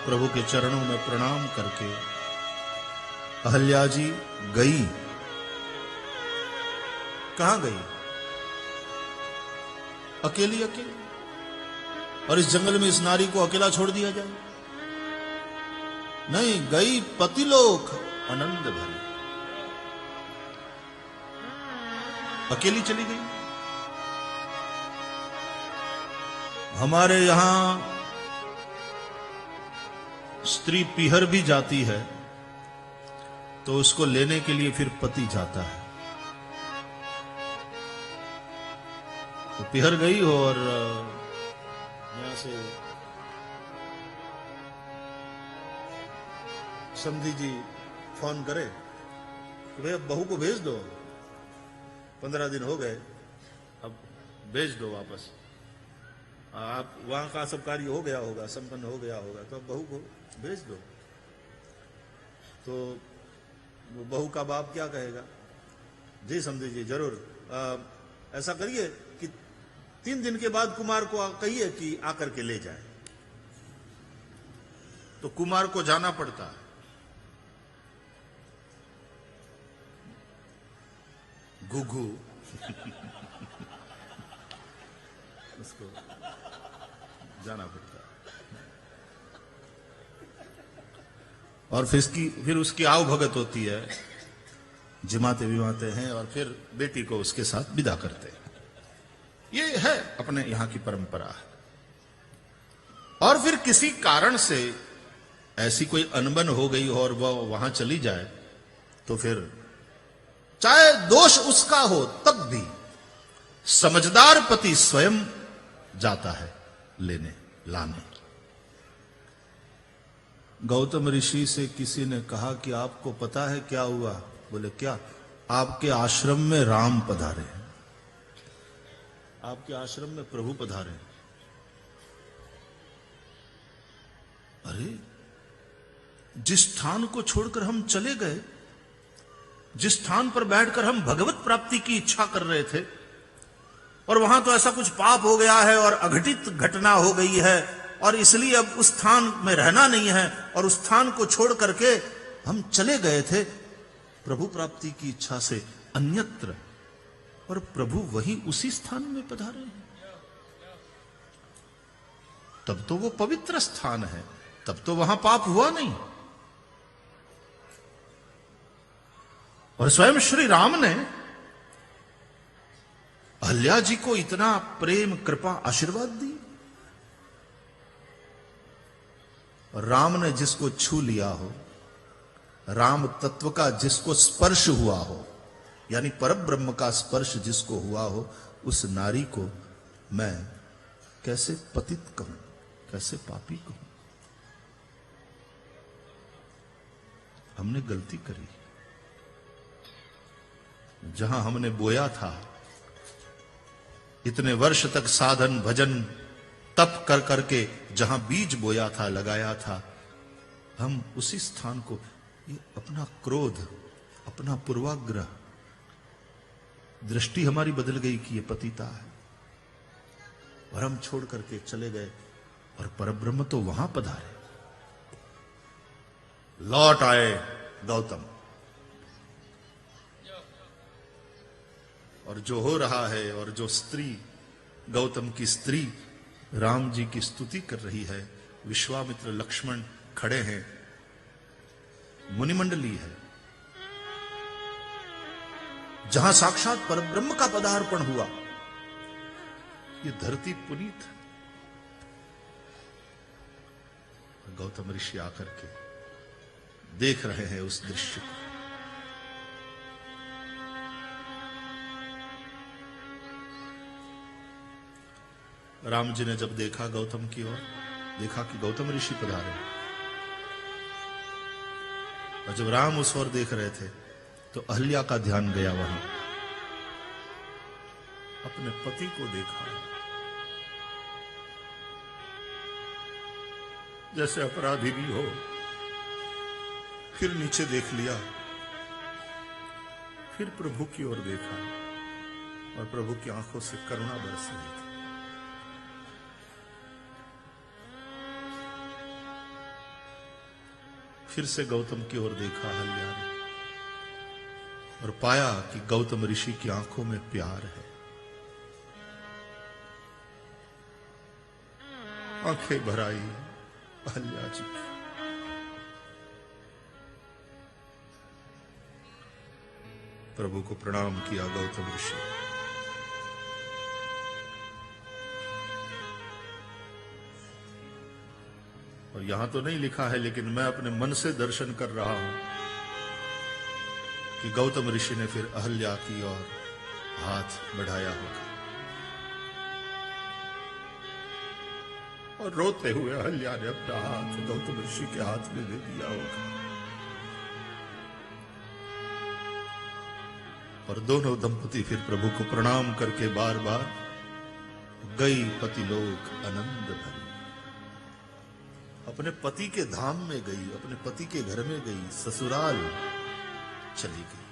प्रभु के चरणों में प्रणाम करके अहल्या जी गई। कहां गई? अकेली अकेली। और इस जंगल में इस नारी को अकेला छोड़ दिया जाए? नहीं, गई पतिलोक आनंद भरी। अकेली चली गई। हमारे यहां स्त्री पीहर भी जाती है तो उसको लेने के लिए फिर पति जाता है। तो पीहर गई और यहां से समधी जी फोन करे कि भैया बहू को भेज दो, 15 दिन हो गए, अब भेज दो वापस। आप वहां का सब कार्य हो गया होगा, संपन्न हो गया होगा, तो अब बहू को भेज दो। तो वो बहू का बाप क्या कहेगा? जी समझी जी जरूर, ऐसा करिए कि 3 दिन के बाद कुमार को कहिए कि आकर के ले जाए। तो कुमार को जाना पड़ता है। घुघू उसको जाना पड़ता है। और फिर उसकी आव भगत होती है, जिमाते विमाते हैं और फिर बेटी को उसके साथ विदा करते हैं। ये है अपने यहां की परंपरा है। और फिर किसी कारण से ऐसी कोई अनबन हो गई और वह वहां चली जाए तो फिर चाहे दोष उसका हो तब भी समझदार पति स्वयं जाता है लेने लाने। गौतम ऋषि से किसी ने कहा कि आपको पता है क्या हुआ? बोले क्या? आपके आश्रम में राम पधारे हैं, आपके आश्रम में प्रभु पधारे हैं। अरे, जिस स्थान को छोड़कर हम चले गए, जिस स्थान पर बैठकर हम भगवत प्राप्ति की इच्छा कर रहे थे, और वहां तो ऐसा कुछ पाप हो गया है और अघटित घटना हो गई है और इसलिए अब उस स्थान में रहना नहीं है, और उस स्थान को छोड़ करके हम चले गए थे प्रभु प्राप्ति की इच्छा से अन्यत्र, और प्रभु वही उसी स्थान में पधारे हैं। तब तो वो पवित्र स्थान है, तब तो वहां पाप हुआ नहीं। और स्वयं श्री राम ने अहल्या जी को इतना प्रेम कृपा आशीर्वाद दी। राम ने जिसको छू लिया हो, राम तत्व का जिसको स्पर्श हुआ हो, यानी परब्रह्म का स्पर्श जिसको हुआ हो, उस नारी को मैं कैसे पतित कहूं, कैसे पापी कहूं? हमने गलती करी। जहां हमने बोया था, इतने वर्ष तक साधन भजन तप कर करके जहां बीज बोया था, लगाया था, हम उसी स्थान को, ये अपना क्रोध, अपना पूर्वाग्रह, दृष्टि हमारी बदल गई कि ये पतिता है, और हम छोड़ करके चले गए, और परब्रह्म तो वहां पधारे। लौट आए गौतम। और जो हो रहा है, और जो स्त्री, गौतम की स्त्री राम जी की स्तुति कर रही है, विश्वामित्र लक्ष्मण खड़े हैं, मुनिमंडली है, जहां साक्षात परब्रह्म का पदार्पण हुआ, ये धरती पुनीत है। गौतम ऋषि आकर के देख रहे हैं उस दृश्य को। राम जी ने जब देखा गौतम की ओर, देखा कि गौतम ऋषि पधारे, और जब राम उस ओर देख रहे थे तो अहल्या का ध्यान गया वहां। अपने पति को देखा, जैसे अपराधी भी हो, फिर नीचे देख लिया, फिर प्रभु की ओर देखा, और प्रभु की आंखों से करुणा बरस रही थी। फिर से गौतम की ओर देखा अहल्या ने और पाया कि गौतम ऋषि की आंखों में प्यार है। आंखें भर आई अहल्या जी की। प्रभु को प्रणाम किया गौतम ऋषि। और यहां तो नहीं लिखा है, लेकिन मैं अपने मन से दर्शन कर रहा हूं कि गौतम ऋषि ने फिर अहल्या की ओर हाथ बढ़ाया होगा और रोते हुए अहल्या ने अपना हाथ गौतम ऋषि के हाथ में दे दिया होगा और दोनों दंपति फिर प्रभु को प्रणाम करके बार बार गई पतिलोक आनंद भरी। अपने पति के धाम में गई, अपने पति के घर में गई, ससुराल चली गई।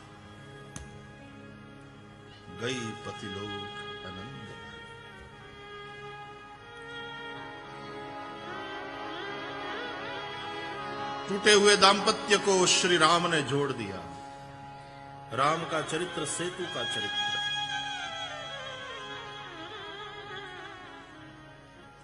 गई पतिलोक आनंद भरी। टूटे हुए दाम्पत्य को श्री राम ने जोड़ दिया। राम का चरित्र सेतु का चरित्र।